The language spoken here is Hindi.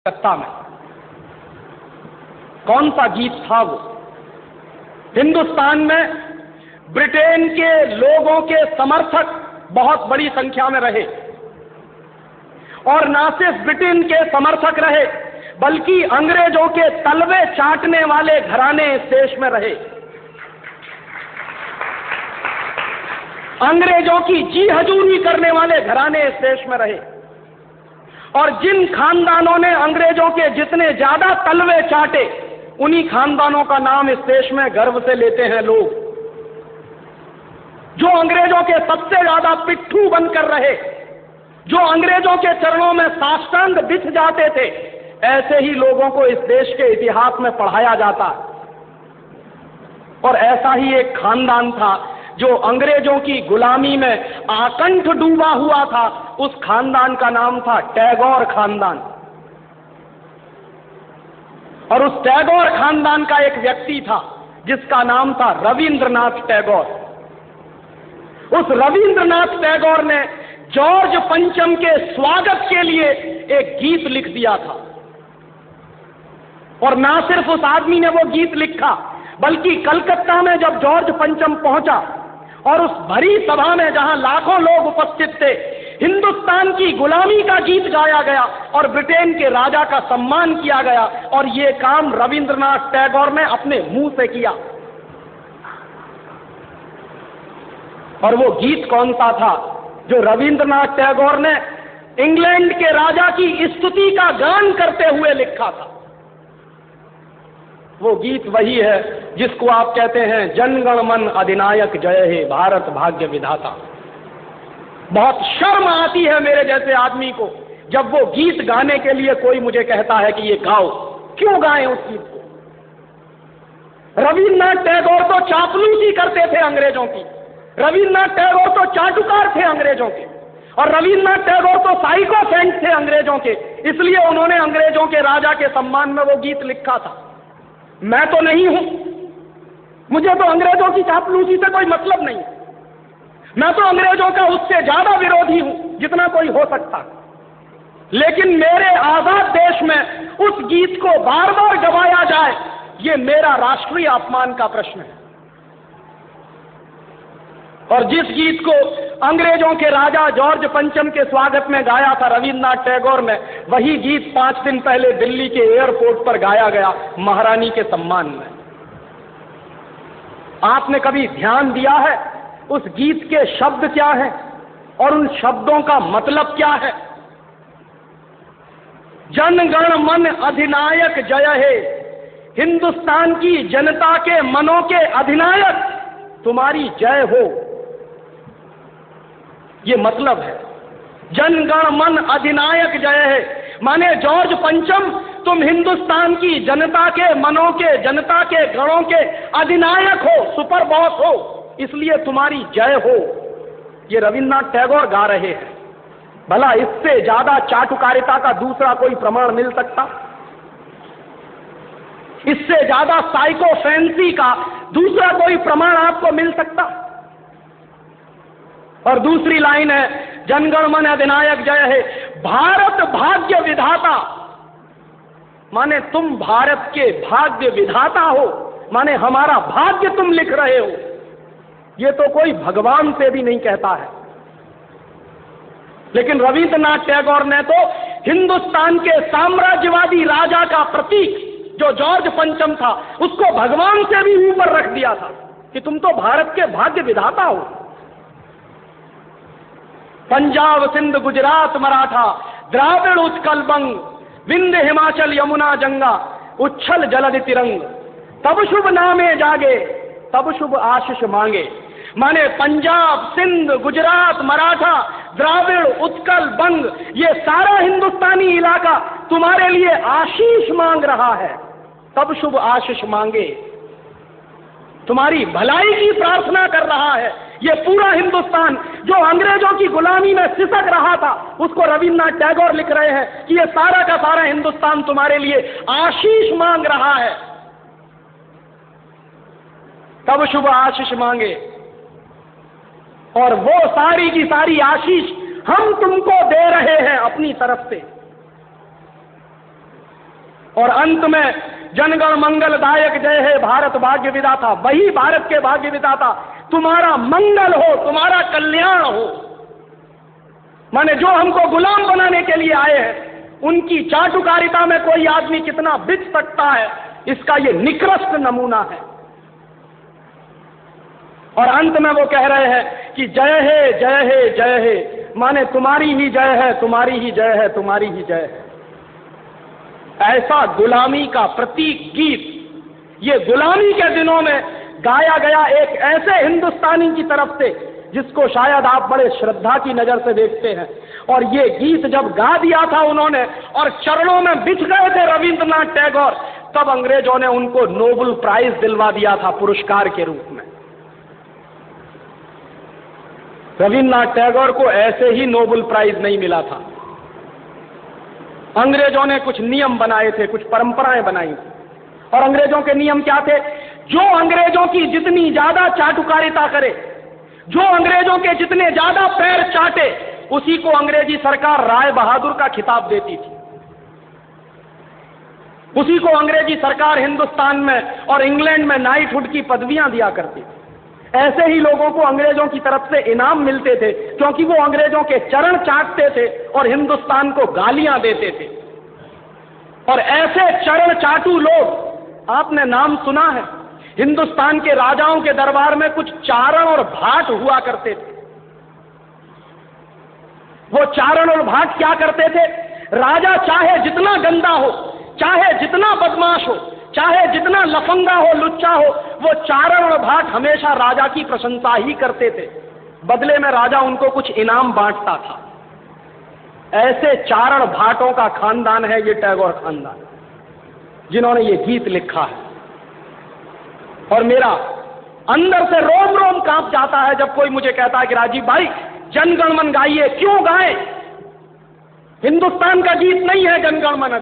कलकत्ता में। कौन सा गीत था वो? हिंदुस्तान में ब्रिटेन के लोगों के समर्थक बहुत बड़ी संख्या में रहे, और ना सिर्फ ब्रिटेन के समर्थक रहे बल्कि अंग्रेजों के तलवे चाटने वाले घराने इस देश में रहे। अंग्रेजों की जी हजूरी करने वाले घराने इस देश में रहे, और जिन खानदानों ने अंग्रेजों के जितने ज्यादा तलवे चाटे, उन्हीं खानदानों का नाम इस देश में गर्व से लेते हैं लोग। जो अंग्रेजों के सबसे ज्यादा पिट्ठू बनकर रहे, जो अंग्रेजों के चरणों में साष्टांग बिछ जाते थे, ऐसे ही लोगों को इस देश के इतिहास में पढ़ाया जाता। और ऐसा ही एक खानदान था जो अंग्रेजों की गुलामी में आकंठ डूबा हुआ था। उस खानदान का नाम था टैगोर खानदान। और उस टैगोर खानदान का एक व्यक्ति था जिसका नाम था रविंद्रनाथ टैगोर। उस रविंद्रनाथ टैगोर ने जॉर्ज पंचम के स्वागत के लिए एक गीत लिख दिया था। और ना सिर्फ उस आदमी ने वो गीत लिखा, बल्कि कलकत्ता में जब जॉर्ज पंचम पहुंचा और उस भरी सभा में जहां लाखों लोग उपस्थित थे, हिंदुस्तान की गुलामी का गीत गाया गया और ब्रिटेन के राजा का सम्मान किया गया। और ये काम रविंद्रनाथ टैगोर ने अपने मुंह से किया। और वो गीत कौन सा था जो रविंद्रनाथ टैगोर ने इंग्लैंड के राजा की स्तुति का गान करते हुए लिखा था? वो गीत वही है जिसको आप कहते हैं जनगण मन अधिनायक जय हे भारत भाग्य विधाता। बहुत शर्म आती है मेरे जैसे आदमी को जब वो गीत गाने के लिए कोई मुझे कहता है कि ये गाओ। क्यों गाएं उस गीत को? रविन्द्रनाथ टैगोर तो चापलूसी करते थे अंग्रेजों की, रविन्द्रनाथ टैगोर तो चाटुकार थे अंग्रेजों के, और रविन्द्रनाथ टैगोर तो साइकोसेंट थे अंग्रेजों के। इसलिए उन्होंने अंग्रेजों के राजा के सम्मान में वो गीत लिखा था। मैं तो नहीं हूं, मुझे तो अंग्रेजों की चापलूसी से कोई मतलब नहीं। मैं तो अंग्रेजों का उससे ज्यादा विरोधी हूं जितना कोई हो सकता। लेकिन मेरे आजाद देश में उस गीत को बार बार गवाया जाए, ये मेरा राष्ट्रीय अपमान का प्रश्न है। और जिस गीत को अंग्रेजों के राजा जॉर्ज पंचम के स्वागत में गाया था रविन्द्रनाथ टैगोर ने, वही गीत 5 दिन पहले दिल्ली के एयरपोर्ट पर गाया गया महारानी के सम्मान में। आपने कभी ध्यान दिया है उस गीत के शब्द क्या हैं और उन शब्दों का मतलब क्या है? जनगण मन अधिनायक जय हे, हिंदुस्तान की जनता के मनों के अधिनायक तुम्हारी जय हो, ये मतलब है। जनगण मन अधिनायक जय है माने जॉर्ज पंचम, तुम हिंदुस्तान की जनता के मनों के, जनता के गणों के अधिनायक हो, सुपर बॉस हो, इसलिए तुम्हारी जय हो। ये रविन्द्रनाथ टैगोर गा रहे हैं। भला इससे ज्यादा चाटुकारिता का दूसरा कोई प्रमाण मिल सकता? इससे ज्यादा साइकोफेंसी का दूसरा कोई प्रमाण आपको मिल सकता? और दूसरी लाइन है जनगण मन अधिनायक जय है भारत भाग्य विधाता, माने तुम भारत के भाग्य विधाता हो, माने हमारा भाग्य तुम लिख रहे हो। ये तो कोई भगवान से भी नहीं कहता है। लेकिन रविन्द्रनाथ टैगोर ने तो हिंदुस्तान के साम्राज्यवादी राजा का प्रतीक जो जॉर्ज पंचम था, उसको भगवान से भी ऊपर रख दिया था कि तुम तो भारत के भाग्य विधाता हो। पंजाब सिंध गुजरात मराठा द्राविड़ उत्कल बंग, विंध्य हिमाचल यमुना गंगा, उच्छल जलधि तिरंग, तब शुभ नामे जागे तब शुभ आशीष मांगे। माने पंजाब सिंध गुजरात मराठा द्राविड़ उत्कल बंग, ये सारा हिंदुस्तानी इलाका तुम्हारे लिए आशीष मांग रहा है, तब शुभ आशीष मांगे। तुम्हारी भलाई की प्रार्थना कर रहा है। ये पूरा हिंदुस्तान जो अंग्रेजों की गुलामी में सिसक रहा था, उसको रविन्द्रनाथ टैगोर लिख रहे हैं कि ये सारा का सारा हिंदुस्तान तुम्हारे लिए आशीष मांग रहा है, तब शुभ आशीष मांगे। और वो सारी की सारी आशीष हम तुमको दे रहे हैं अपनी तरफ से। और अंत में जनगण मंगलदायक जय हे भारत भाग्य विधाता, वही भारत के भाग्य विधाता तुम्हारा मंगल हो, तुम्हारा कल्याण हो। माने जो हमको गुलाम बनाने के लिए आए हैं उनकी चाटुकारिता में कोई आदमी कितना बिक सकता है, इसका ये निकृष्ट नमूना है। और अंत में वो कह रहे हैं कि जय हे जय हे जय हे, माने तुम्हारी ही जय है, तुम्हारी ही जय है, तुम्हारी ही जय है। ऐसा गुलामी का प्रतीक गीत ये गुलामी के दिनों में गाया गया एक ऐसे हिंदुस्तानी की तरफ से जिसको शायद आप बड़े श्रद्धा की नजर से देखते हैं। और ये गीत जब गा दिया था उन्होंने और चरणों में बिछ गए थे रविंद्रनाथ टैगोर, तब अंग्रेजों ने उनको नोबेल प्राइज दिलवा दिया था पुरस्कार के रूप में। रविंद्रनाथ टैगोर को ऐसे ही नोबेल प्राइज नहीं मिला था। अंग्रेजों ने कुछ नियम बनाए थे, कुछ परंपराएं बनाई थी। और अंग्रेजों के नियम क्या थे? जो अंग्रेजों की जितनी ज्यादा चाटुकारिता करे, जो अंग्रेजों के जितने ज्यादा पैर चाटे, उसी को अंग्रेजी सरकार राय बहादुर का खिताब देती थी। उसी को अंग्रेजी सरकार हिंदुस्तान में और इंग्लैंड में नाइटहुड की पदवियां दिया करती थी। ऐसे ही लोगों को अंग्रेजों की तरफ से इनाम मिलते थे क्योंकि वो अंग्रेजों के चरण चाटते थे और हिंदुस्तान को गालियां देते थे। और ऐसे चरण चाटू लोग आपने नाम सुना है, हिंदुस्तान के राजाओं के दरबार में कुछ चारण और भाट हुआ करते थे। वो चारण और भाट क्या करते थे? राजा चाहे जितना गंदा हो, चाहे जितना बदमाश हो, चाहे जितना लफंगा हो, लुच्चा हो, वो चारण और भाट हमेशा राजा की प्रशंसा ही करते थे। बदले में राजा उनको कुछ इनाम बांटता था। ऐसे चारण भाटों का खानदान है ये टैगोर खानदान, जिन्होंने ये गीत लिखा है। और मेरा अंदर से रोम रोम कांप जाता है जब कोई मुझे कहता है कि राजीव भाई जनगण मन गाइए। क्यों गाएं? हिंदुस्तान का गीत नहीं है जनगण मन।